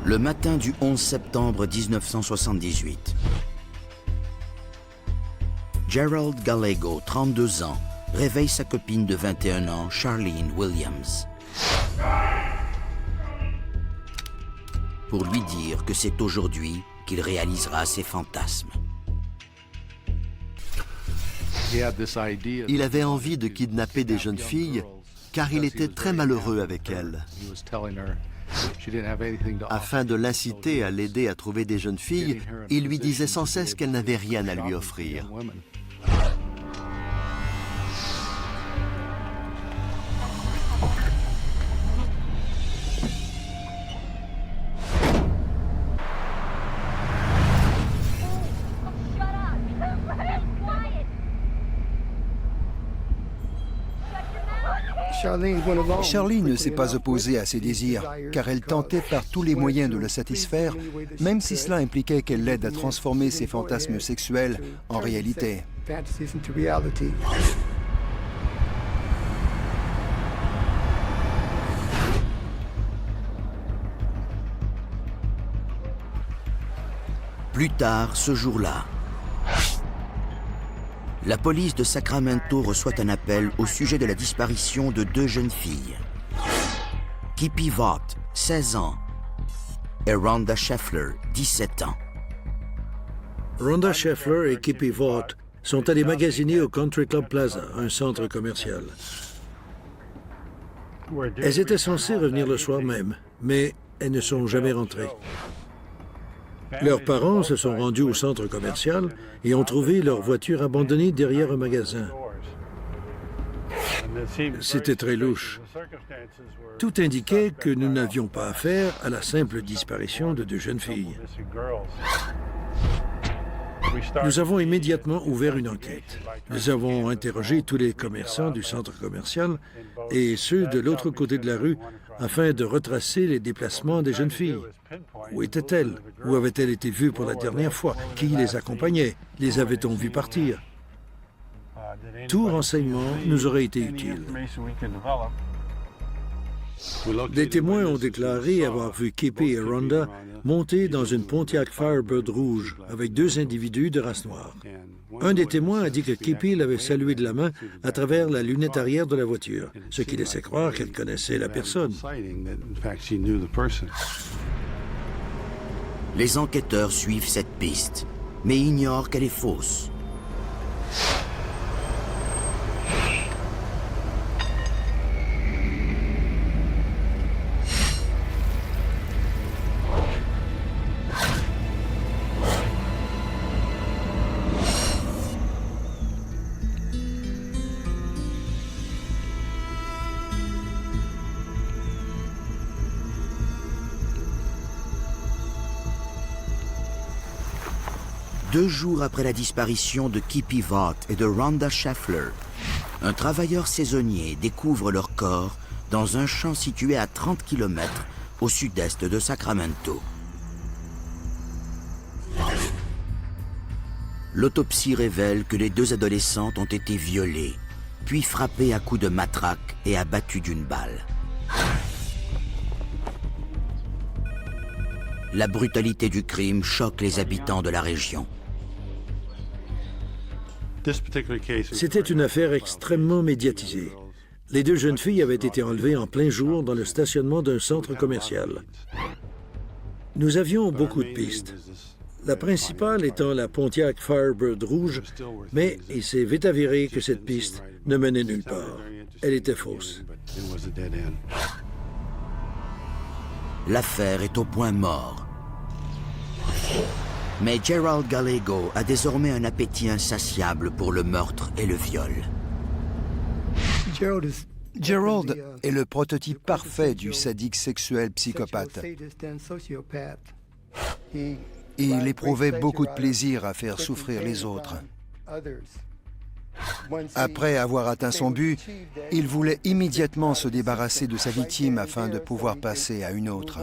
Le matin du 11 septembre 1978, Gerald Gallego, 32 ans, réveille sa copine de 21 ans, Charlene Williams, pour lui dire que c'est aujourd'hui qu'il réalisera ses fantasmes. Il avait envie de kidnapper des jeunes filles car il était très malheureux avec elles. Afin de l'inciter à l'aider à trouver des jeunes filles, il lui disait sans cesse qu'elle n'avait rien à lui offrir. Charlene ne s'est pas opposée à ses désirs, car elle tentait par tous les moyens de le satisfaire, même si cela impliquait qu'elle l'aide à transformer ses fantasmes sexuels en réalité. Plus tard, ce jour-là, la police de Sacramento reçoit un appel au sujet de la disparition de deux jeunes filles. Kippy Vaught, 16 ans, et Rhonda Scheffler, 17 ans. Rhonda Scheffler et Kippy Vaught sont allés magasiner au Country Club Plaza, un centre commercial. Elles étaient censées revenir le soir même, mais elles ne sont jamais rentrées. Leurs parents se sont rendus au centre commercial et ont trouvé leur voiture abandonnée derrière un magasin. C'était très louche. Tout indiquait que nous n'avions pas affaire à la simple disparition de deux jeunes filles. Nous avons immédiatement ouvert une enquête. Nous avons interrogé tous les commerçants du centre commercial et ceux de l'autre côté de la rue afin de retracer les déplacements des jeunes filles. Où étaient-elles? Où avaient-elles été vues pour la dernière fois? Qui les accompagnait? Les avait-on vues partir? Tout renseignement nous aurait été utile. Des témoins ont déclaré avoir vu Kippy et Rhonda monter dans une Pontiac Firebird rouge avec deux individus de race noire. Un des témoins a dit que Kippy l'avait salué de la main à travers la lunette arrière de la voiture, ce qui laissait croire qu'elle connaissait la personne. Les enquêteurs suivent cette piste, mais ignorent qu'elle est fausse. Deux jours après la disparition de Kippy Vaught et de Rhonda Scheffler, un travailleur saisonnier découvre leur corps dans un champ situé à 30 km au sud-est de Sacramento. L'autopsie révèle que les deux adolescentes ont été violées, puis frappées à coups de matraque et abattues d'une balle. La brutalité du crime choque les habitants de la région. C'était une affaire extrêmement médiatisée. Les deux jeunes filles avaient été enlevées en plein jour dans le stationnement d'un centre commercial. Nous avions beaucoup de pistes. La principale étant la Pontiac Firebird rouge, mais il s'est vite avéré que cette piste ne menait nulle part. Elle était fausse. L'affaire est au point mort. Mais Gerald Gallego a désormais un appétit insatiable pour le meurtre et le viol. Gerald est le prototype parfait du sadique sexuel psychopathe. Il éprouvait beaucoup de plaisir à faire souffrir les autres. Après avoir atteint son but, il voulait immédiatement se débarrasser de sa victime afin de pouvoir passer à une autre.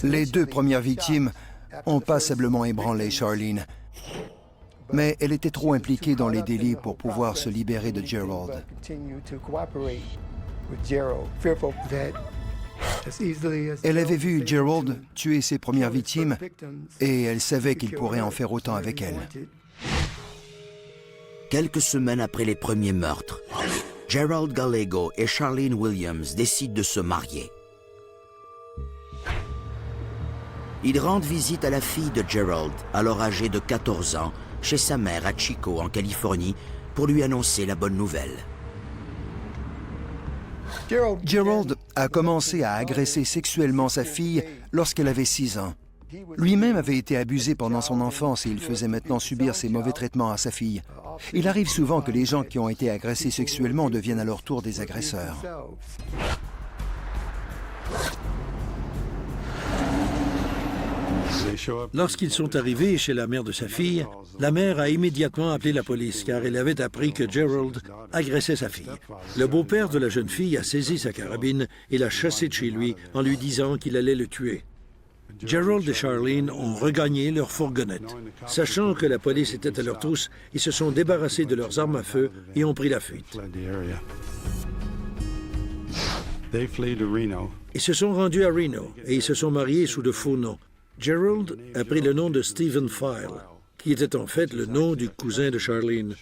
Les deux premières victimes ont passablement ébranlé Charlene. mais elle était trop impliquée dans les délits pour pouvoir se libérer de Gerald. Elle avait vu Gerald tuer ses premières victimes et elle savait qu'il pourrait en faire autant avec elle. Quelques semaines après les premiers meurtres, Gerald Gallego et Charlene Williams décident de se marier. Ils rendent visite à la fille de Gerald, alors âgée de 14 ans, chez sa mère à Chico, en Californie, pour lui annoncer la bonne nouvelle. Gerald a commencé à agresser sexuellement sa fille lorsqu'elle avait 6 ans. Lui-même avait été abusé pendant son enfance et il faisait maintenant subir ces mauvais traitements à sa fille. Il arrive souvent que les gens qui ont été agressés sexuellement deviennent à leur tour des agresseurs. Lorsqu'ils sont arrivés chez la mère de sa fille, la mère a immédiatement appelé la police car elle avait appris que Gerald agressait sa fille. Le beau-père de la jeune fille a saisi sa carabine et l'a chassé de chez lui en lui disant qu'il allait le tuer. Gerald et Charlene ont regagné leur fourgonnette. Sachant que la police était à leur trousses, ils se sont débarrassés de leurs armes à feu et ont pris la fuite. Ils se sont rendus à Reno et ils se sont mariés sous de faux noms. Gerald a pris le nom de Stephen File, qui était en fait le nom du cousin de Charlene.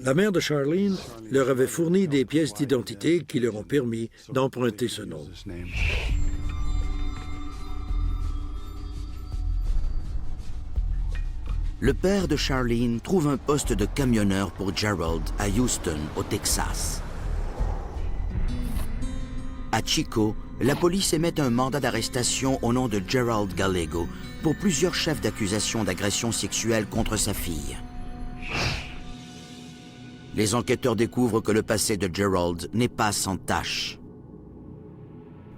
La mère de Charlene leur avait fourni des pièces d'identité qui leur ont permis d'emprunter ce nom. Le père de Charlene trouve un poste de camionneur pour Gerald à Houston, au Texas. À Chico, la police émet un mandat d'arrestation au nom de Gerald Gallego pour plusieurs chefs d'accusation d'agression sexuelle contre sa fille. Les enquêteurs découvrent que le passé de Gerald n'est pas sans tache.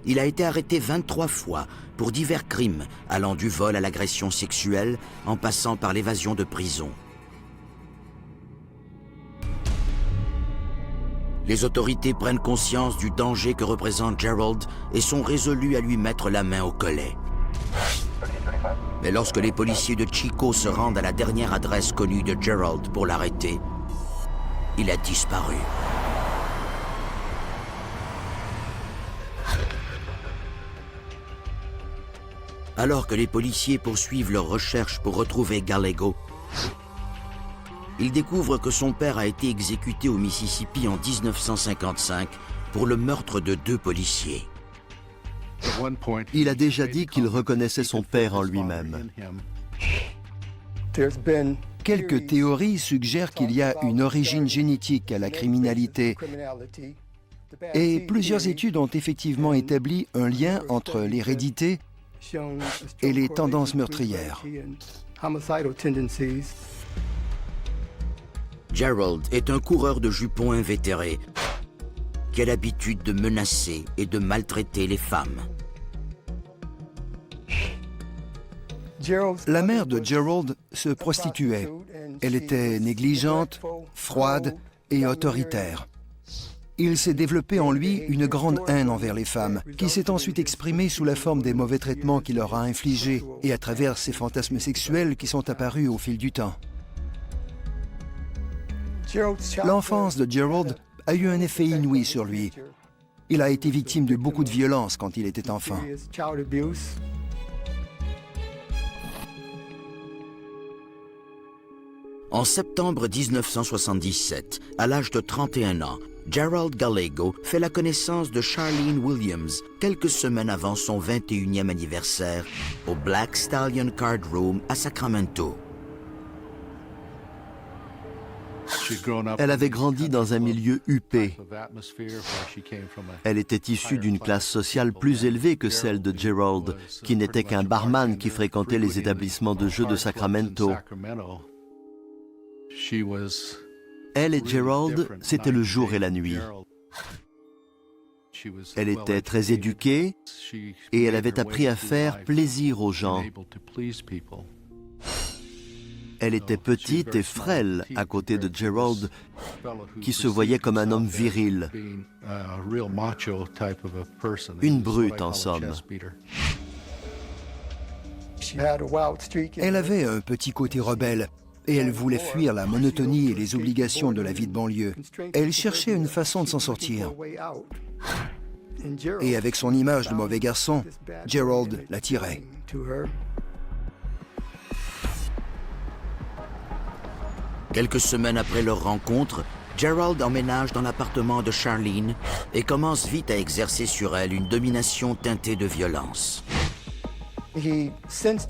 Il a été arrêté 23 fois pour divers crimes allant du vol à l'agression sexuelle en passant par l'évasion de prison. Les autorités prennent conscience du danger que représente Gerald et sont résolues à lui mettre la main au collet. Mais lorsque les policiers de Chico se rendent à la dernière adresse connue de Gerald pour l'arrêter, il a disparu. Alors que les policiers poursuivent leurs recherches pour retrouver Gallego, ils découvrent que son père a été exécuté au Mississippi en 1955 pour le meurtre de 2 policiers. Il a déjà dit qu'il reconnaissait son père en lui-même. Quelques théories suggèrent qu'il y a une origine génétique à la criminalité et plusieurs études ont effectivement établi un lien entre l'hérédité et les tendances meurtrières. Gerald est un coureur de jupons invétéré qui a l'habitude de menacer et de maltraiter les femmes. La mère de Gerald se prostituait. Elle était négligente, froide et autoritaire. Il s'est développé en lui une grande haine envers les femmes, qui s'est ensuite exprimée sous la forme des mauvais traitements qu'il leur a infligés et à travers ces fantasmes sexuels qui sont apparus au fil du temps. L'enfance de Gerald a eu un effet inouï sur lui. Il a été victime de beaucoup de violences quand il était enfant. En septembre 1977, à l'âge de 31 ans, Gerald Gallego fait la connaissance de Charlene Williams quelques semaines avant son 21e anniversaire au Black Stallion Card Room à Sacramento. Elle avait grandi dans un milieu huppé. Elle était issue d'une classe sociale plus élevée que celle de Gerald, qui n'était qu'un barman qui fréquentait les établissements de jeux de Sacramento. Elle et Gerald, c'était le jour et la nuit. Elle était très éduquée et elle avait appris à faire plaisir aux gens. Elle était petite et frêle à côté de Gerald, qui se voyait comme un homme viril. Une brute, en somme. Elle avait un petit côté rebelle. et elle voulait fuir la monotonie et les obligations de la vie de banlieue. Elle cherchait une façon de s'en sortir. Et avec son image de mauvais garçon, Gerald l'attirait. Quelques semaines après leur rencontre, Gerald emménage dans l'appartement de Charlene et commence vite à exercer sur elle une domination teintée de violence.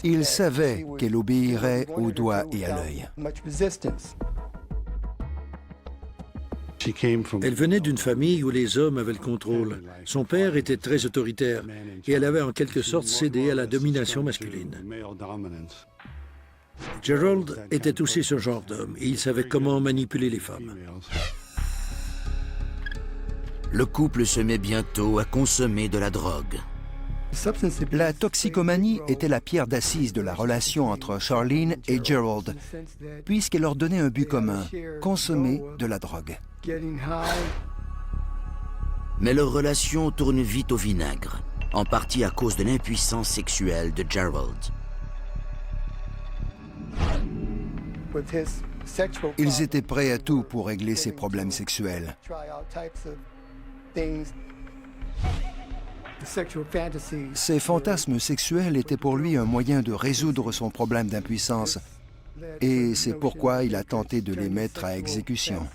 Il savait qu'elle obéirait au doigt et à l'œil. Elle venait d'une famille où les hommes avaient le contrôle. Son père était très autoritaire et elle avait en quelque sorte cédé à la domination masculine. Gerald était aussi ce genre d'homme et il savait comment manipuler les femmes. Le couple se met bientôt à consommer de la drogue. La toxicomanie était la pierre d'assise de la relation entre Charlene et Gerald, puisqu'elle leur donnait un but commun, consommer de la drogue. Mais leur relation tourne vite au vinaigre, en partie à cause de l'impuissance sexuelle de Gerald. Ils étaient prêts à tout pour régler ses problèmes sexuels. Ses fantasmes sexuels étaient pour lui un moyen de résoudre son problème d'impuissance, et c'est pourquoi il a tenté de les mettre à exécution.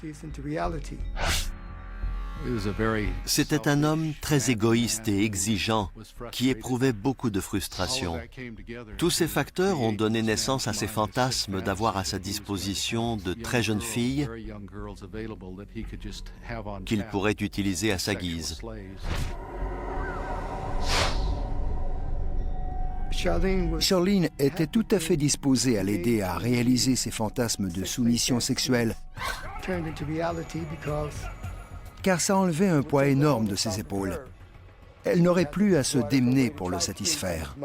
C'était un homme très égoïste et exigeant qui éprouvait beaucoup de frustration. Tous ces facteurs ont donné naissance à ses fantasmes d'avoir à sa disposition de très jeunes filles qu'il pourrait utiliser à sa guise. Charlene était tout à fait disposée à l'aider à réaliser ses fantasmes de soumission sexuelle, car ça enlevait un poids énorme de ses épaules. Elle n'aurait plus à se démener pour le satisfaire.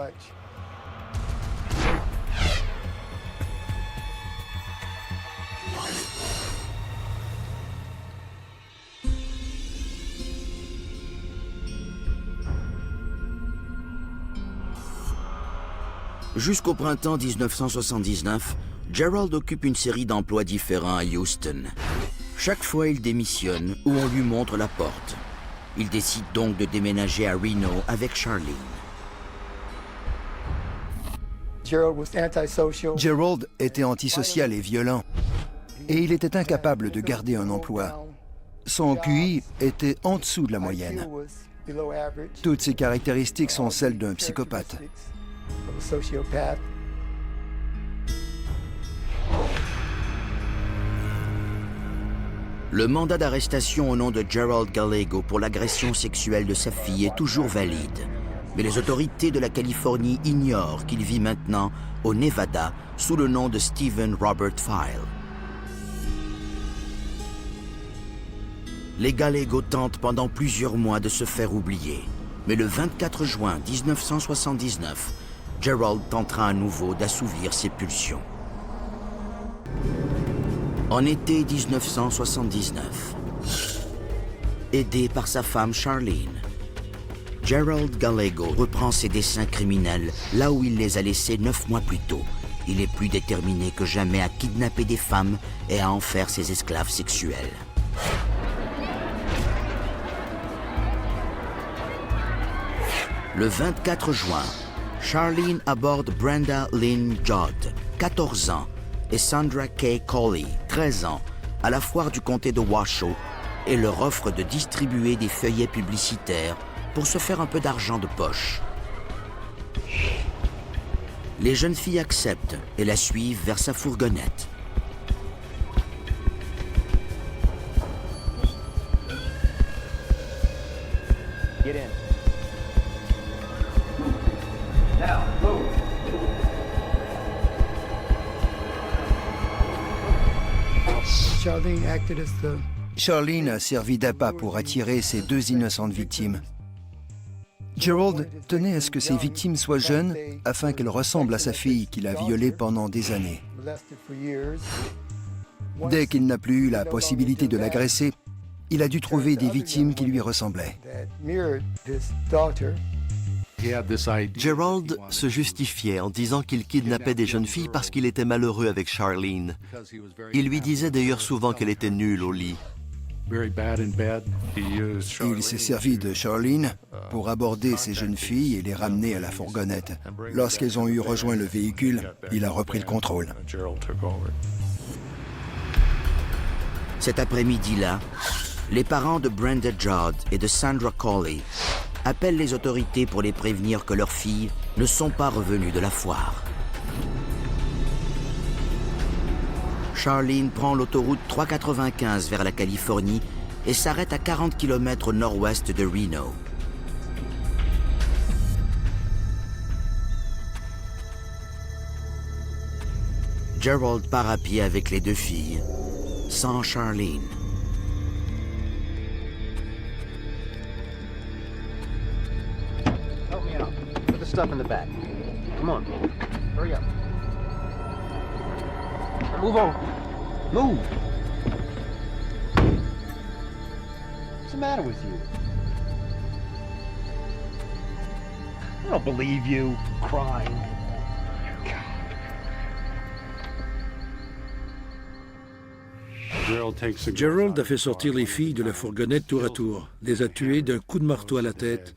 Jusqu'au printemps 1979, Gerald occupe une série d'emplois différents à Houston. Chaque fois, il démissionne ou on lui montre la porte. Il décide donc de déménager à Reno avec Charlene. Gerald était antisocial et violent, et il était incapable de garder un emploi. Son QI était en dessous de la moyenne. Toutes ces caractéristiques sont celles d'un psychopathe. Le mandat d'arrestation au nom de Gerald Gallego pour l'agression sexuelle de sa fille est toujours valide. Mais les autorités de la Californie ignorent qu'il vit maintenant au Nevada sous le nom de Stephen Robert File. Les Gallego tentent pendant plusieurs mois de se faire oublier. Mais le 24 juin 1979, Gerald tentera à nouveau d'assouvir ses pulsions. En été 1979, aidé par sa femme Charlene, Gerald Gallego reprend ses desseins criminels là où il les a laissés 9 mois plus tôt. Il est plus déterminé que jamais à kidnapper des femmes et à en faire ses esclaves sexuels. Le 24 juin, Charlene aborde Brenda Lynn Judd, 14 ans, et Sandra Kay Colley, 13 ans, à la foire du comté de Washoe et leur offre de distribuer des feuillets publicitaires pour se faire un peu d'argent de poche. Les jeunes filles acceptent et la suivent vers sa fourgonnette. Get in. Now, move. Charlene a servi d'appât pour attirer ses 2 innocentes victimes. Gerald tenait à ce que ses victimes soient jeunes afin qu'elles ressemblent à sa fille qu'il a violée pendant des années. Dès qu'il n'a plus eu la possibilité de l'agresser, il a dû trouver des victimes qui lui ressemblaient. Gerald se justifiait en disant qu'il kidnappait des jeunes filles parce qu'il était malheureux avec Charlene. Il lui disait d'ailleurs souvent qu'elle était nulle au lit. Il s'est servi de Charlene pour aborder ces jeunes filles et les ramener à la fourgonnette. Lorsqu'elles ont eu rejoint le véhicule, il a repris le contrôle. Cet après-midi-là, les parents de Brenda Judd et de Sandra Cawley appellent les autorités pour les prévenir que leurs filles ne sont pas revenues de la foire. Charlene prend l'autoroute 395 vers la Californie et s'arrête à 40 km au nord-ouest de Reno. Gerald part à pied avec les deux filles, sans Charlene. Help me out. Put the stuff in the back. Come on. Hurry up. Move on. Move. What's the matter with you? I don't believe you. Crying. Gerald a fait sortir les filles de la fourgonnette tour à tour, les a tuées d'un coup de marteau à la tête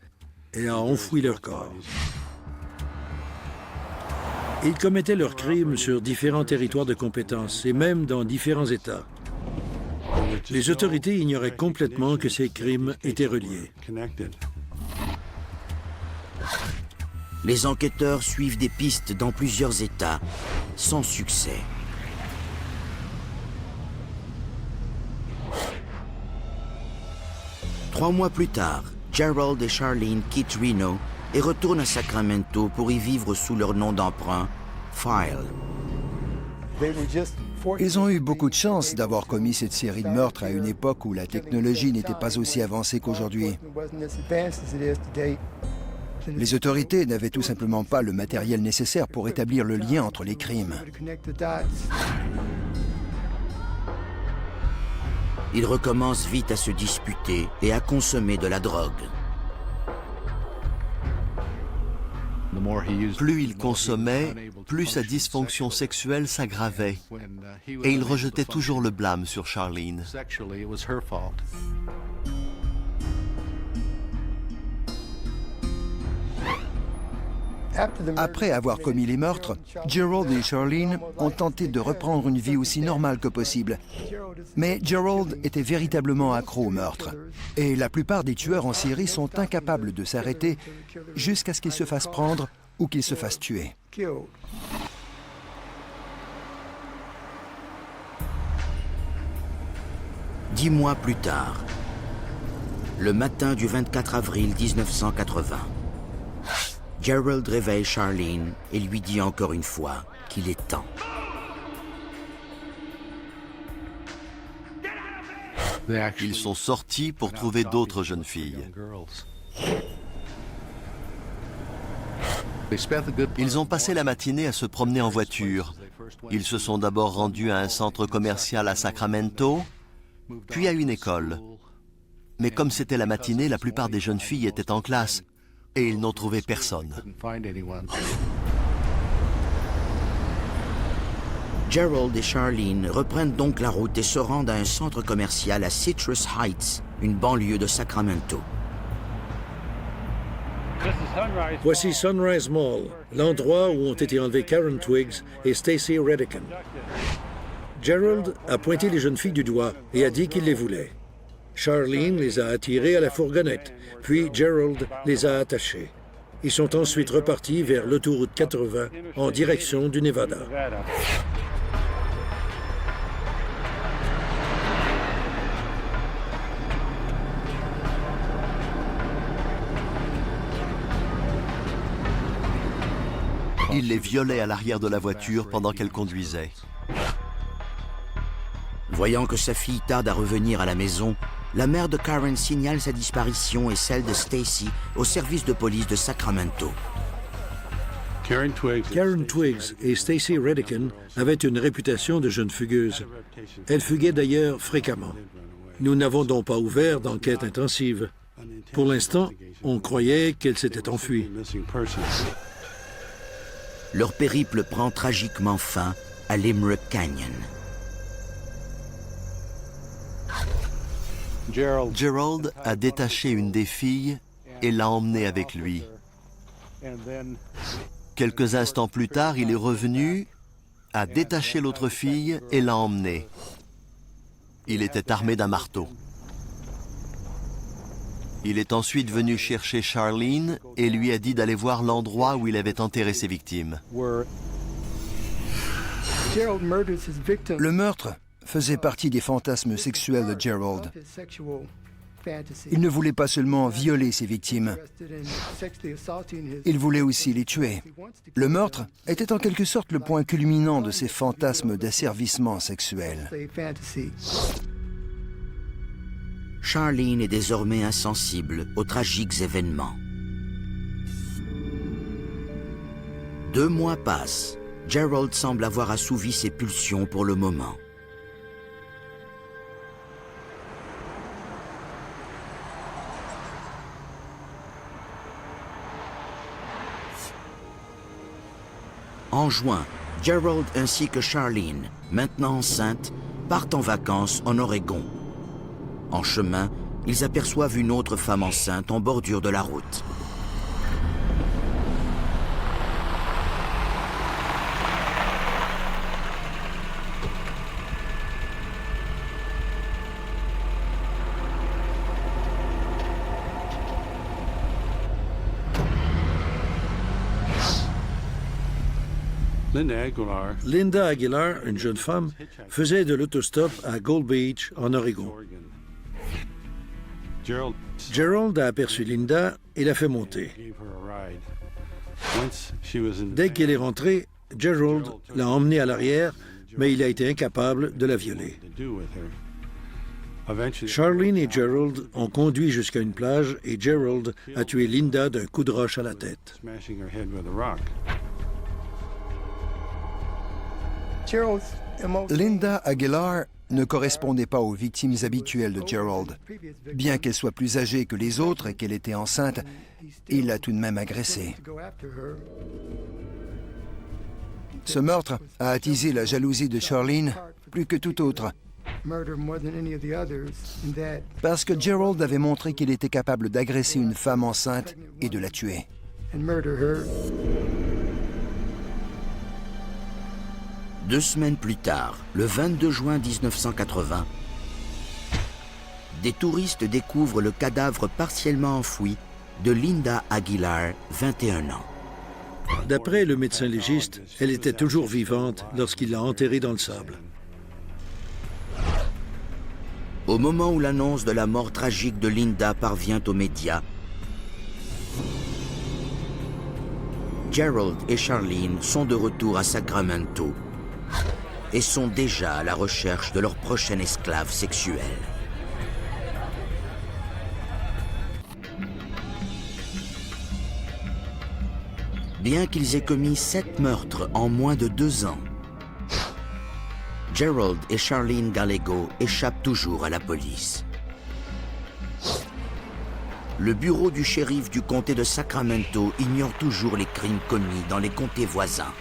et a enfoui leur corps. Ils commettaient leurs crimes sur différents territoires de compétence et même dans différents États. Les autorités ignoraient complètement que ces crimes étaient reliés. Les enquêteurs suivent des pistes dans plusieurs États, sans succès. Trois mois plus tard, Gerald et Charlene quittent Reno et retournent à Sacramento pour y vivre sous leur nom d'emprunt, File. Ils ont eu beaucoup de chance d'avoir commis cette série de meurtres à une époque où la technologie n'était pas aussi avancée qu'aujourd'hui. Les autorités n'avaient tout simplement pas le matériel nécessaire pour établir le lien entre les crimes. Ils recommencent vite à se disputer et à consommer de la drogue. Plus il consommait, plus sa dysfonction sexuelle s'aggravait. Et il rejetait toujours le blâme sur Charlene. Après avoir commis les meurtres, Gerald et Charlene ont tenté de reprendre une vie aussi normale que possible. Mais Gerald était véritablement accro au meurtre. Et la plupart des tueurs en série sont incapables de s'arrêter jusqu'à ce qu'ils se fassent prendre ou qu'ils se fassent tuer. 10 mois plus tard, le matin du 24 avril 1980, Gerald réveille Charlene et lui dit encore une fois qu'il est temps. Ils sont sortis pour trouver d'autres jeunes filles. Ils ont passé la matinée à se promener en voiture. Ils se sont d'abord rendus à un centre commercial à Sacramento, puis à une école. Mais comme c'était la matinée, la plupart des jeunes filles étaient en classe et ils n'ont trouvé personne. Gerald et Charlene reprennent donc la route et se rendent à un centre commercial à Citrus Heights, une banlieue de Sacramento. Voici Sunrise Mall, l'endroit où ont été enlevés Karen Twiggs et Stacy Redican. Gerald a pointé les jeunes filles du doigt et a dit qu'il les voulait. Charlene les a attirées à la fourgonnette, puis Gerald les a attachées. Ils sont ensuite repartis vers l'autoroute 80 en direction du Nevada. Il les violait à l'arrière de la voiture pendant qu'elle conduisait. Voyant que sa fille tarde à revenir à la maison, la mère de Karen signale sa disparition et celle de Stacy au service de police de Sacramento. Karen Twiggs et Stacy Redican avaient une réputation de jeunes fugueuses. Elles fuguaient d'ailleurs fréquemment. Nous n'avons donc pas ouvert d'enquête intensive. Pour l'instant, on croyait qu'elle s'était enfuie. Leur périple prend tragiquement fin à Limerick Canyon. Gerald a détaché une des filles et l'a emmenée avec lui. Quelques instants plus tard, il est revenu, a détaché l'autre fille et l'a emmenée. Il était armé d'un marteau. Il est ensuite venu chercher Charlene et lui a dit d'aller voir l'endroit où il avait enterré ses victimes. Le meurtre faisait partie des fantasmes sexuels de Gerald. Il ne voulait pas seulement violer ses victimes, il voulait aussi les tuer. Le meurtre était en quelque sorte le point culminant de ses fantasmes d'asservissement sexuel. Charlene est désormais insensible aux tragiques événements. 2 mois passent. Gerald semble avoir assouvi ses pulsions pour le moment. En juin, Gerald ainsi que Charlene, maintenant enceinte, partent en vacances en Oregon. En chemin, ils aperçoivent une autre femme enceinte en bordure de la route. Linda Aguilar, une jeune femme, faisait de l'autostop à Gold Beach, en Oregon. Gerald a aperçu Linda et l'a fait monter. Dès qu'elle est rentrée, Gerald l'a emmenée à l'arrière, mais il a été incapable de la violer. Charlene et Gerald ont conduit jusqu'à une plage et Gerald a tué Linda d'un coup de roche à la tête. Linda Aguilar ne correspondait pas aux victimes habituelles de Gerald. Bien qu'elle soit plus âgée que les autres et qu'elle était enceinte, il l'a tout de même agressée. Ce meurtre a attisé la jalousie de Charlene plus que tout autre. Parce que Gerald avait montré qu'il était capable d'agresser une femme enceinte et de la tuer. 2 semaines plus tard, le 22 juin 1980, des touristes découvrent le cadavre partiellement enfoui de Linda Aguilar, 21 ans. D'après le médecin légiste, elle était toujours vivante lorsqu'il l'a enterrée dans le sable. Au moment où l'annonce de la mort tragique de Linda parvient aux médias, Gerald et Charlene sont de retour à Sacramento et sont déjà à la recherche de leur prochain esclave sexuel. Bien qu'ils aient commis 7 meurtres en moins de 2 ans, Gerald et Charlene Gallego échappent toujours à la police. Le bureau du shérif du comté de Sacramento ignore toujours les crimes commis dans les comtés voisins.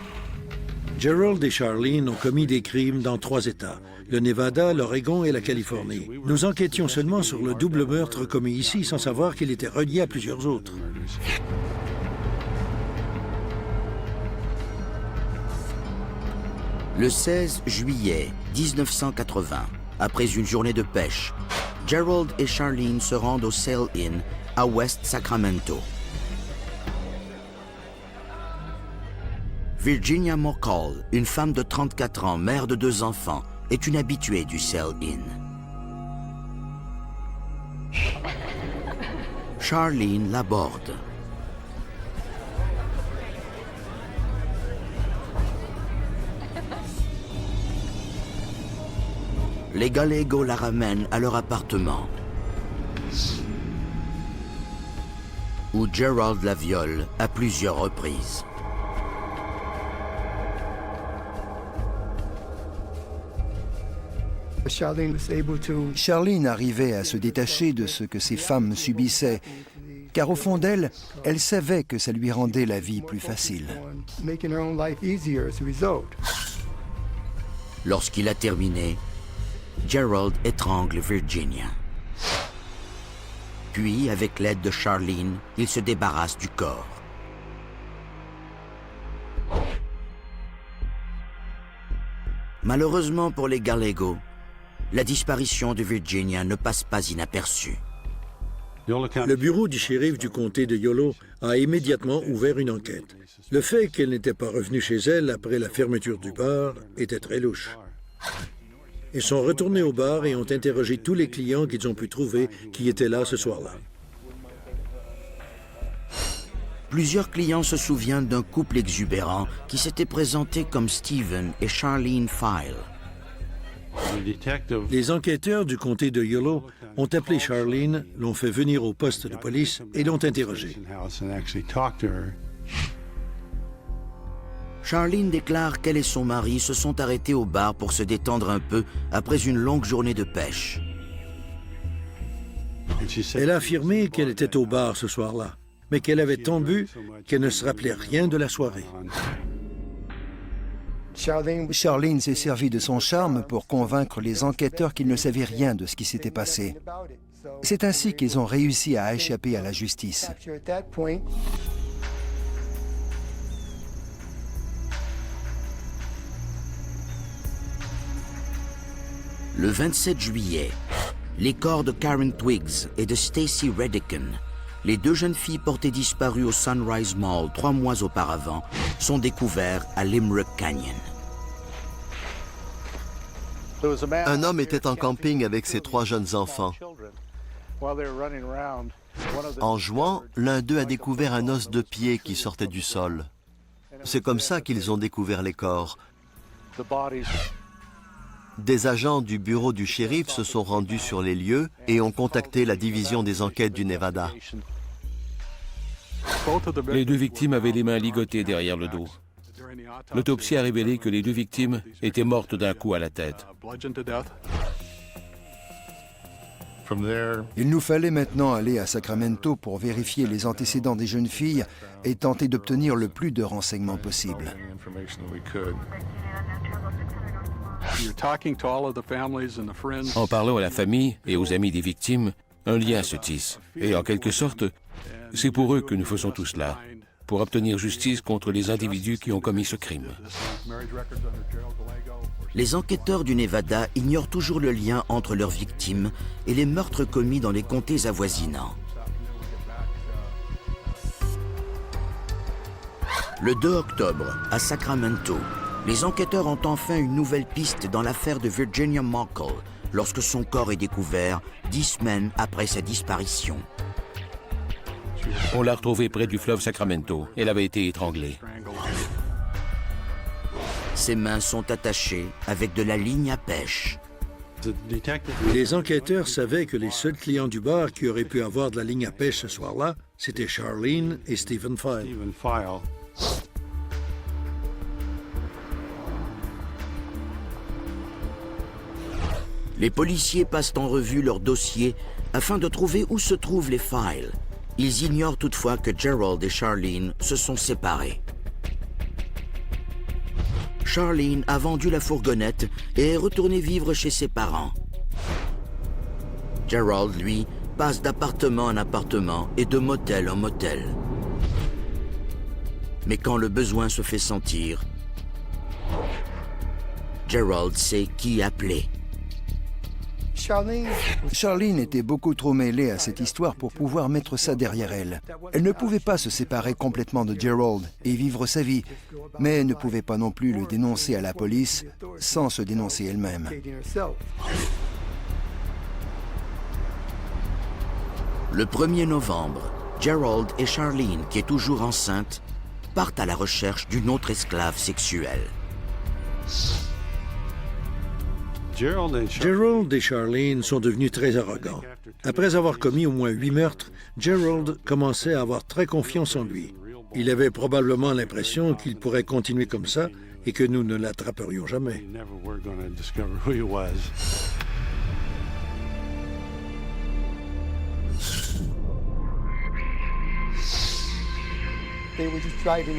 Gerald et Charlene ont commis des crimes dans 3 États, le Nevada, l'Oregon et la Californie. Nous enquêtions seulement sur le double meurtre commis ici sans savoir qu'il était relié à plusieurs autres. Le 16 juillet 1980, après une journée de pêche, Gerald et Charlene se rendent au Sail Inn à West Sacramento. Virginia McCall, une femme de 34 ans, mère de 2 enfants, est une habituée du Sail Inn. Charlene l'aborde. Les Gallego la ramènent à leur appartement, où Gerald la viole à plusieurs reprises. Charlene arrivait à se détacher de ce que ces femmes subissaient, car au fond d'elle, elle savait que ça lui rendait la vie plus facile. Lorsqu'il a terminé, Gerald étrangle Virginia. Puis, avec l'aide de Charlene, il se débarrasse du corps. Malheureusement pour les Gallego, la disparition de Virginia ne passe pas inaperçue. Le bureau du shérif du comté de Yolo a immédiatement ouvert une enquête. Le fait qu'elle n'était pas revenue chez elle après la fermeture du bar était très louche. Ils sont retournés au bar et ont interrogé tous les clients qu'ils ont pu trouver qui étaient là ce soir-là. Plusieurs clients se souviennent d'un couple exubérant qui s'était présenté comme Stephen et Charlene File. Les enquêteurs du comté de Yolo ont appelé Charlene, l'ont fait venir au poste de police et l'ont interrogée. Charlene déclare qu'elle et son mari se sont arrêtés au bar pour se détendre un peu après une longue journée de pêche. Elle a affirmé qu'elle était au bar ce soir-là, mais qu'elle avait tant bu qu'elle ne se rappelait rien de la soirée. Charlene s'est servie de son charme pour convaincre les enquêteurs qu'ils ne savaient rien de ce qui s'était passé. C'est ainsi qu'ils ont réussi à échapper à la justice. Le 27 juillet, les corps de Karen Twiggs et de Stacy Redican, les deux jeunes filles portées disparues au Sunrise Mall 3 mois auparavant, sont découverts à Limerick Canyon. Un homme était en camping avec ses 3 jeunes enfants. En jouant, l'un d'eux a découvert un os de pied qui sortait du sol. C'est comme ça qu'ils ont découvert les corps. Des agents du bureau du shérif se sont rendus sur les lieux et ont contacté la division des enquêtes du Nevada. Les 2 victimes avaient les mains ligotées derrière le dos. L'autopsie a révélé que les 2 victimes étaient mortes d'un coup à la tête. Il nous fallait maintenant aller à Sacramento pour vérifier les antécédents des jeunes filles et tenter d'obtenir le plus de renseignements possible. En parlant à la famille et aux amis des victimes, un lien se tisse. Et en quelque sorte, c'est pour eux que nous faisons tout cela, pour obtenir justice contre les individus qui ont commis ce crime. Les enquêteurs du Nevada ignorent toujours le lien entre leurs victimes et les meurtres commis dans les comtés avoisinants. Le 2 octobre, à Sacramento, les enquêteurs ont enfin une nouvelle piste dans l'affaire de Virginia Markle lorsque son corps est découvert 10 semaines après sa disparition. On l'a retrouvée près du fleuve Sacramento. Elle avait été étranglée. Ses mains sont attachées avec de la ligne à pêche. Les enquêteurs savaient que les seuls clients du bar qui auraient pu avoir de la ligne à pêche ce soir-là, c'était Charlene et Stephen File. Les policiers passent en revue leur dossier afin de trouver où se trouvent les Files. Ils ignorent toutefois que Gerald et Charlene se sont séparés. Charlene a vendu la fourgonnette et est retournée vivre chez ses parents. Gerald, lui, passe d'appartement en appartement et de motel en motel. Mais quand le besoin se fait sentir, Gerald sait qui appeler. Charlene était beaucoup trop mêlée à cette histoire pour pouvoir mettre ça derrière elle. Elle ne pouvait pas se séparer complètement de Gerald et vivre sa vie, mais elle ne pouvait pas non plus le dénoncer à la police sans se dénoncer elle-même. Le 1er novembre, Gerald et Charlene, qui est toujours enceinte, partent à la recherche d'une autre esclave sexuelle. Gerald et Charlene sont devenus très arrogants. Après avoir commis au moins 8 meurtres, Gerald commençait à avoir très confiance en lui. Il avait probablement l'impression qu'il pourrait continuer comme ça et que nous ne l'attraperions jamais.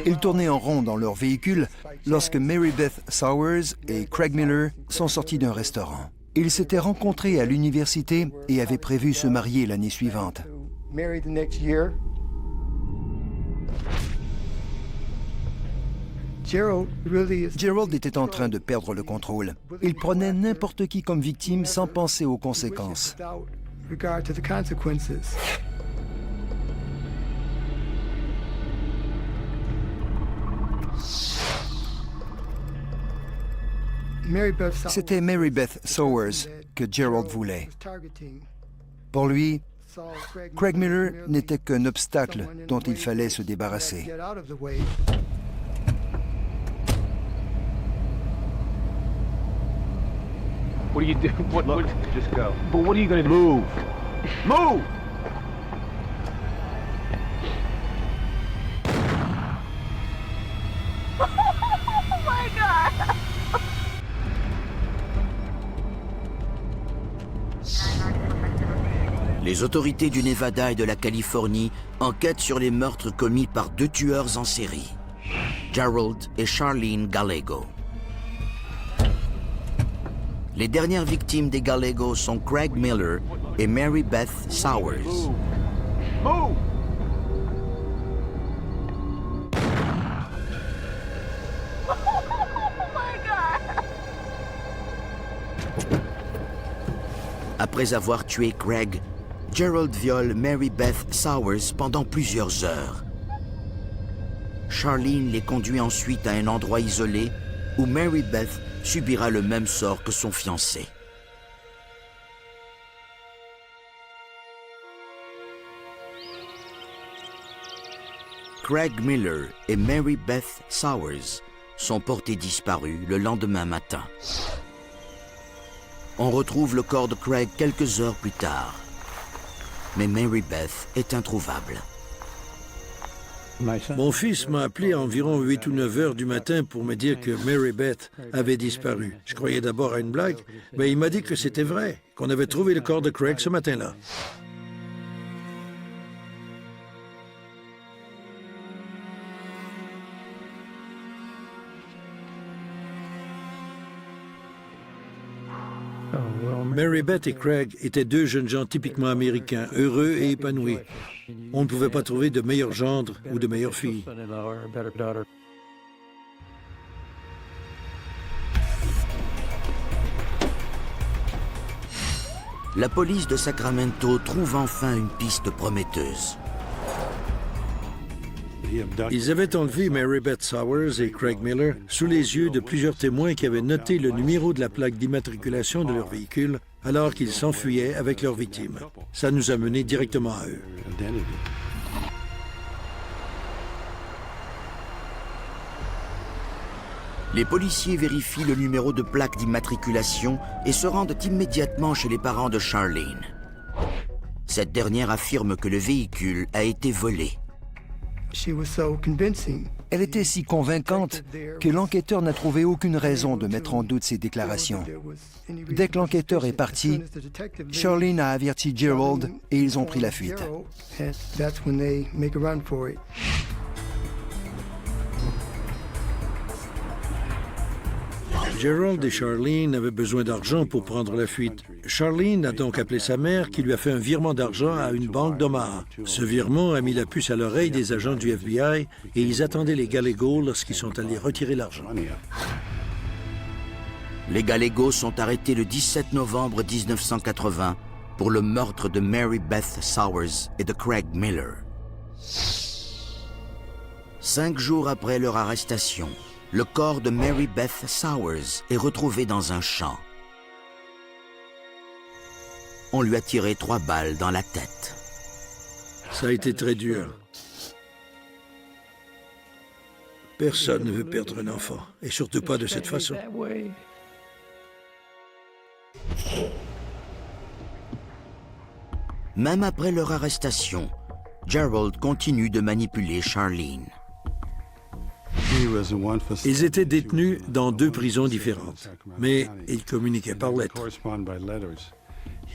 Ils tournaient en rond dans leur véhicule lorsque Mary Beth Sowers et Craig Miller sont sortis d'un restaurant. Ils s'étaient rencontrés à l'université et avaient prévu se marier l'année suivante. Gerald était en train de perdre le contrôle. Il prenait n'importe qui comme victime sans penser aux conséquences. C'était Mary Beth Sowers que Gerald voulait. Pour lui, Craig Miller n'était qu'un obstacle dont il fallait se débarrasser. What do you do? Look, just go. But what are you going to do? Move. Move! Oh my God! Les autorités du Nevada et de la Californie enquêtent sur les meurtres commis par 2 tueurs en série, Gerald et Charlene Gallego. Les dernières victimes des Gallego sont Craig Miller et Mary Beth Sowers. Move! Après avoir tué Craig, Gerald viole Mary Beth Sowers pendant plusieurs heures. Charlene les conduit ensuite à un endroit isolé où Mary Beth subira le même sort que son fiancé. Craig Miller et Mary Beth Sowers sont portés disparus le lendemain matin. On retrouve le corps de Craig quelques heures plus tard. Mais Mary Beth est introuvable. Mon fils m'a appelé à environ 8 ou 9 heures du matin pour me dire que Mary Beth avait disparu. Je croyais d'abord à une blague, mais il m'a dit que c'était vrai, qu'on avait trouvé le corps de Craig ce matin-là. Mary Beth et Craig étaient 2 jeunes gens typiquement américains, heureux et épanouis. On ne pouvait pas trouver de meilleurs gendres ou de meilleures filles. La police de Sacramento trouve enfin une piste prometteuse. Ils avaient enlevé Mary Beth Sowers et Craig Miller sous les yeux de plusieurs témoins qui avaient noté le numéro de la plaque d'immatriculation de leur véhicule alors qu'ils s'enfuyaient avec leurs victimes. Ça nous a menés directement à eux. Les policiers vérifient le numéro de plaque d'immatriculation et se rendent immédiatement chez les parents de Charlene. Cette dernière affirme que le véhicule a été volé. Elle était si convaincante que l'enquêteur n'a trouvé aucune raison de mettre en doute ses déclarations. Dès que l'enquêteur est parti, Charlene a averti Gerald et ils ont pris la fuite. Gerald et Charlene avaient besoin d'argent pour prendre la fuite. Charlene a donc appelé sa mère qui lui a fait un virement d'argent à une banque d'Omaha. Ce virement a mis la puce à l'oreille des agents du FBI et ils attendaient les Gallego lorsqu'ils sont allés retirer l'argent. Les Gallego sont arrêtés le 17 novembre 1980 pour le meurtre de Mary Beth Sowers et de Craig Miller. 5 jours après leur arrestation, le corps de Mary Beth Sowers est retrouvé dans un champ. On lui a tiré 3 balles dans la tête. Ça a été très dur. Personne ne veut perdre un enfant, et surtout pas de cette façon. Même après leur arrestation, Gerald continue de manipuler Charlene. Ils étaient détenus dans 2 prisons différentes, mais ils communiquaient par lettres.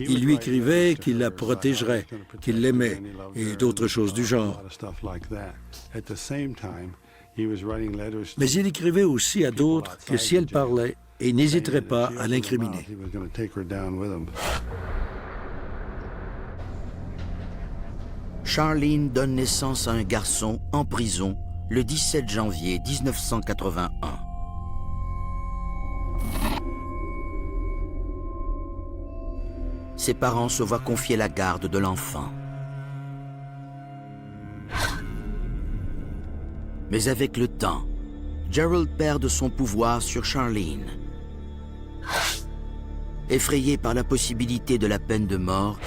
Il lui écrivait qu'il la protégerait, qu'il l'aimait, et d'autres choses du genre. Mais il écrivait aussi à d'autres que si elle parlait, il n'hésiterait pas à l'incriminer. Charlene donne naissance à un garçon en prison le 17 janvier 1981. Ses parents se voient confier la garde de l'enfant. Mais avec le temps, Gerald perd de son pouvoir sur Charlene. Effrayée par la possibilité de la peine de mort,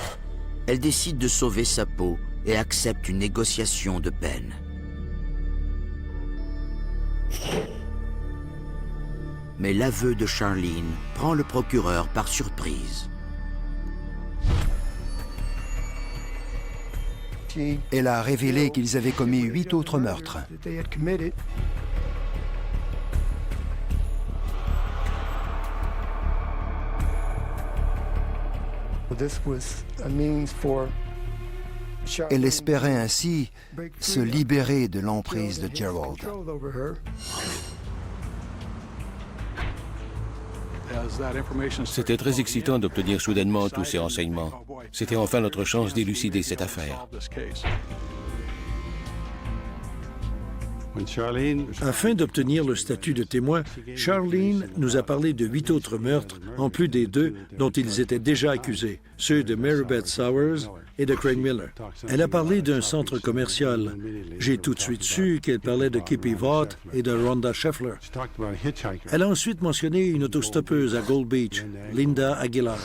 elle décide de sauver sa peau et accepte une négociation de peine. Mais l'aveu de Charlene prend le procureur par surprise. Elle a révélé qu'ils avaient commis 8 autres meurtres. Elle espérait ainsi se libérer de l'emprise de Gerald. C'était très excitant d'obtenir soudainement tous ces renseignements. C'était enfin notre chance d'élucider cette affaire. Afin d'obtenir le statut de témoin, Charlene nous a parlé de 8 autres meurtres, en plus des 2 dont ils étaient déjà accusés, ceux de Mary Beth Sowers et de Craig Miller. Elle a parlé d'un centre commercial. J'ai tout de suite su qu'elle parlait de Kippy Vaught et de Rhonda Scheffler. Elle a ensuite mentionné une autostoppeuse à Gold Beach, Linda Aguilar,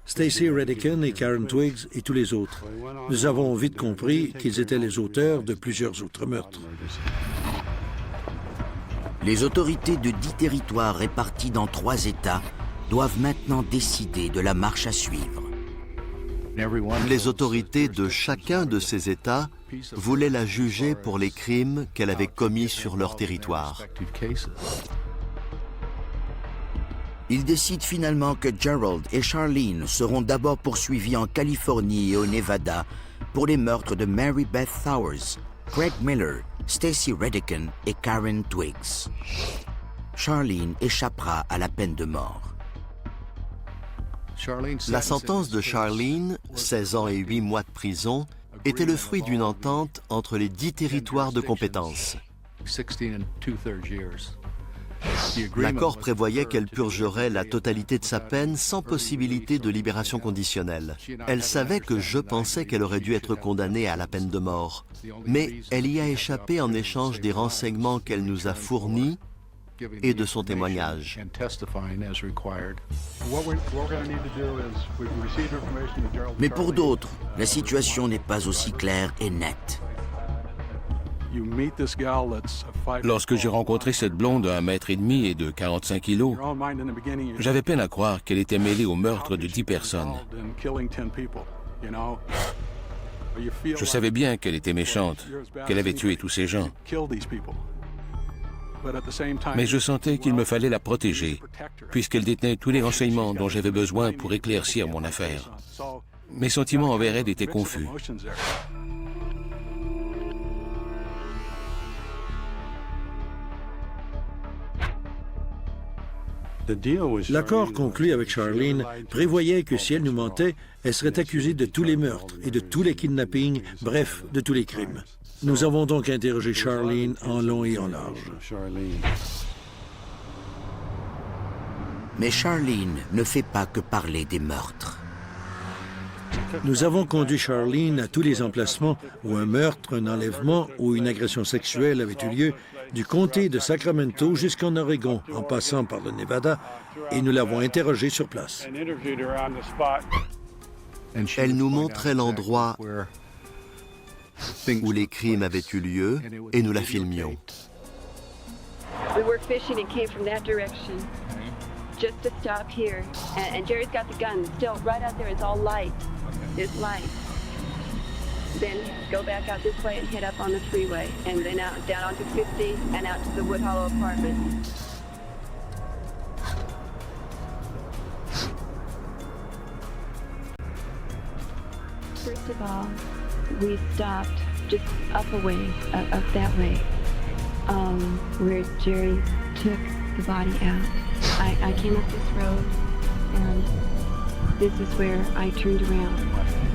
Stacy Redican et Karen Twiggs et tous les autres. Nous avons vite compris qu'ils étaient les auteurs de plusieurs autres meurtres. Les autorités de 10 territoires répartis dans 3 États doivent maintenant décider de la marche à suivre. Les autorités de chacun de ces États voulaient la juger pour les crimes qu'elle avait commis sur leur territoire. Ils décident finalement que Gerald et Charlene seront d'abord poursuivis en Californie et au Nevada pour les meurtres de Mary Beth Sowers, Craig Miller, Stacy Redican et Karen Twiggs. Charlene échappera à la peine de mort. La sentence de Charlene, 16 ans et 8 mois de prison, était le fruit d'une entente entre les 10 territoires de compétence. L'accord prévoyait qu'elle purgerait la totalité de sa peine sans possibilité de libération conditionnelle. Elle savait que je pensais qu'elle aurait dû être condamnée à la peine de mort, mais elle y a échappé en échange des renseignements qu'elle nous a fournis et de son témoignage. Mais pour d'autres, la situation n'est pas aussi claire et nette. Lorsque j'ai rencontré cette blonde de 1,5 m et de 45 kilos, j'avais peine à croire qu'elle était mêlée au meurtre de 10 personnes. Je savais bien qu'elle était méchante, qu'elle avait tué tous ces gens. Mais je sentais qu'il me fallait la protéger, puisqu'elle détenait tous les renseignements dont j'avais besoin pour éclaircir mon affaire. Mes sentiments envers elle étaient confus. L'accord conclu avec Charlene prévoyait que si elle nous mentait, elle serait accusée de tous les meurtres et de tous les kidnappings, bref, de tous les crimes. Nous avons donc interrogé Charlene en long et en large. Mais Charlene ne fait pas que parler des meurtres. Nous avons conduit Charlene à tous les emplacements où un meurtre, un enlèvement ou une agression sexuelle avait eu lieu, du comté de Sacramento jusqu'en Oregon, en passant par le Nevada, et nous l'avons interrogée sur place. Elle nous montrait l'endroit où les crimes avaient eu lieu et nous la filmions. We were fishing and came from that direction, just to stop here. And Jerry's got the gun still right out there. It's all light. It's light. then go back out this way and head up on the freeway, and then out down onto 50 and out to the Wood Hollow apartment. First of all, we stopped just up a ways, up that way, where Jerry took the body out. I came up this road, and this is where I turned around,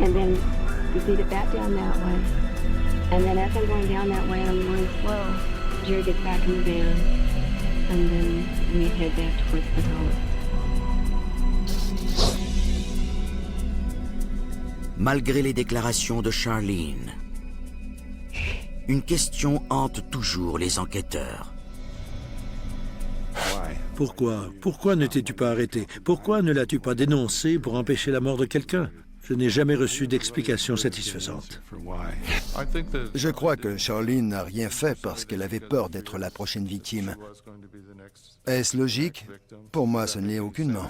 and then we beat it back down that way. And then as I'm going down that way, I'm going slow. Jerry gets back in the van, and then we head back towards the house. Malgré les déclarations de Charlene, une question hante toujours les enquêteurs. Pourquoi? Pourquoi ne t'es-tu pas arrêté? Pourquoi ne l'as-tu pas dénoncé pour empêcher la mort de quelqu'un? Je n'ai jamais reçu d'explication satisfaisante. Je crois que Charlene n'a rien fait parce qu'elle avait peur d'être la prochaine victime. Est-ce logique? Pour moi, ce ne l'est aucunement.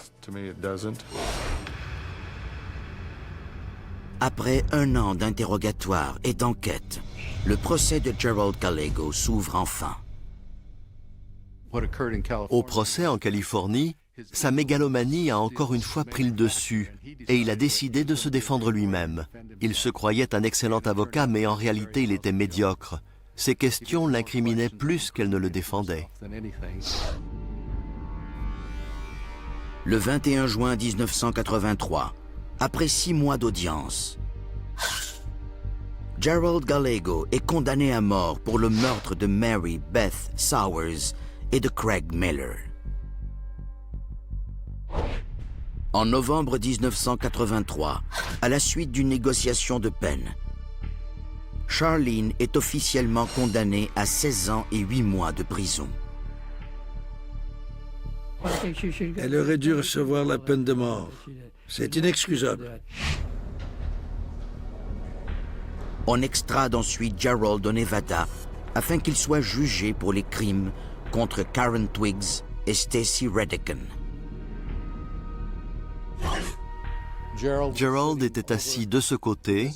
Après 1 an d'interrogatoire et d'enquête, le procès de Gerald Gallego s'ouvre enfin. Au procès en Californie, sa mégalomanie a encore une fois pris le dessus et il a décidé de se défendre lui-même. Il se croyait un excellent avocat, mais en réalité, il était médiocre. Ses questions l'incriminaient plus qu'elles ne le défendaient. Le 21 juin 1983, après 6 mois d'audience, Gerald Gallego est condamné à mort pour le meurtre de Mary Beth Sowers et de Craig Miller. En novembre 1983, à la suite d'une négociation de peine, Charlene est officiellement condamnée à 16 ans et 8 mois de prison. Elle aurait dû recevoir la peine de mort. C'est inexcusable. On extrade ensuite Gerald au Nevada afin qu'il soit jugé pour les crimes contre Karen Twiggs et Stacy Redican. Gerald était assis de ce côté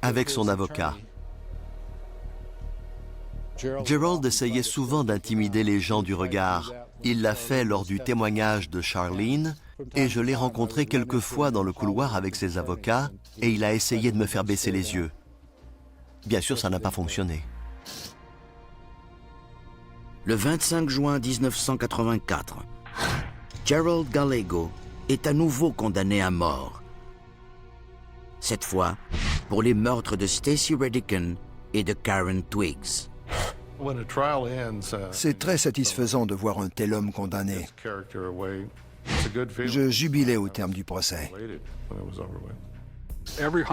avec son avocat. Gerald essayait souvent d'intimider les gens du regard. Il l'a fait lors du témoignage de Charlene et je l'ai rencontré quelques fois dans le couloir avec ses avocats et il a essayé de me faire baisser les yeux. Bien sûr, ça n'a pas fonctionné. Le 25 juin 1984, Gerald Gallego est à nouveau condamné à mort. Cette fois, pour les meurtres de Stacy Redican et de Karen Twiggs. C'est très satisfaisant de voir un tel homme condamné. Je jubilais au terme du procès.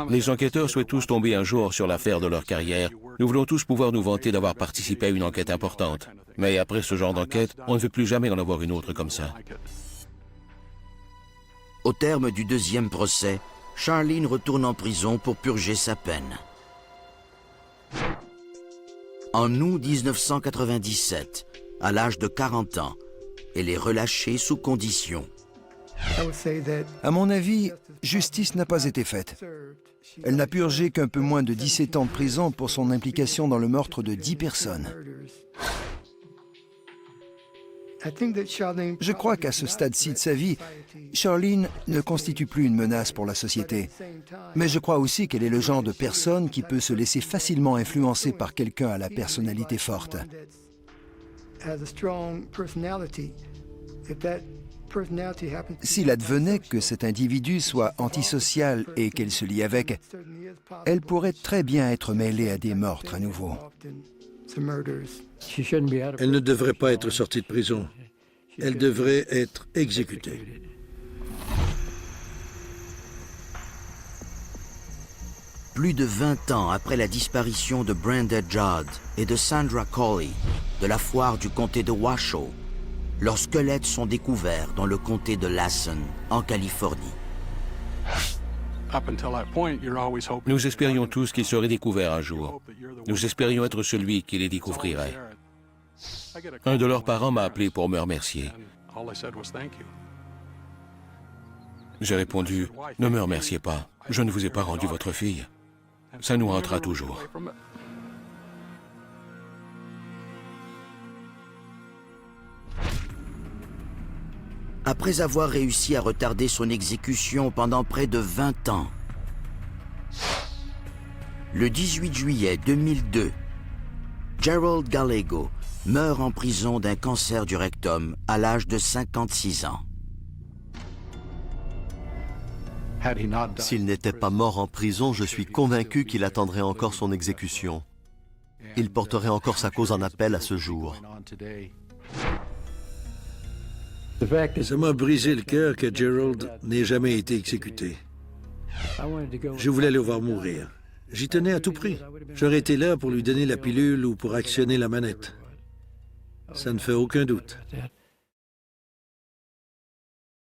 Les enquêteurs souhaitent tous tomber un jour sur l'affaire de leur carrière. Nous voulons tous pouvoir nous vanter d'avoir participé à une enquête importante. Mais après ce genre d'enquête, on ne veut plus jamais en avoir une autre comme ça. Au terme du 2e procès, Charlene retourne en prison pour purger sa peine. En août 1997, à l'âge de 40 ans, elle est relâchée sous condition. À mon avis, justice n'a pas été faite. Elle n'a purgé qu'un peu moins de 17 ans de prison pour son implication dans le meurtre de 10 personnes. Je crois qu'à ce stade-ci de sa vie, Charlene ne constitue plus une menace pour la société. Mais je crois aussi qu'elle est le genre de personne qui peut se laisser facilement influencer par quelqu'un à la personnalité forte. S'il advenait que cet individu soit antisocial et qu'elle se lie avec, elle pourrait très bien être mêlée à des meurtres à nouveau. Elle ne devrait pas être sortie de prison. Elle devrait être exécutée. Plus de 20 ans après la disparition de Brenda Judd et de Sandra Colley de la foire du comté de Washoe, leurs squelettes sont découverts dans le comté de Lassen, en Californie. Nous espérions tous qu'il serait découvert un jour. Nous espérions être celui qui les découvrirait. Un de leurs parents m'a appelé pour me remercier. J'ai répondu, « Ne me remerciez pas, je ne vous ai pas rendu votre fille. Ça nous hantera toujours. » Après avoir réussi à retarder son exécution pendant près de 20 ans, le 18 juillet 2002, Gerald Gallego meurt en prison d'un cancer du rectum à l'âge de 56 ans. S'il n'était pas mort en prison, je suis convaincu qu'il attendrait encore son exécution. Il porterait encore sa cause en appel à ce jour. Ça m'a brisé le cœur que Gerald n'ait jamais été exécuté. Je voulais le voir mourir. J'y tenais à tout prix. J'aurais été là pour lui donner la pilule ou pour actionner la manette. Ça ne fait aucun doute.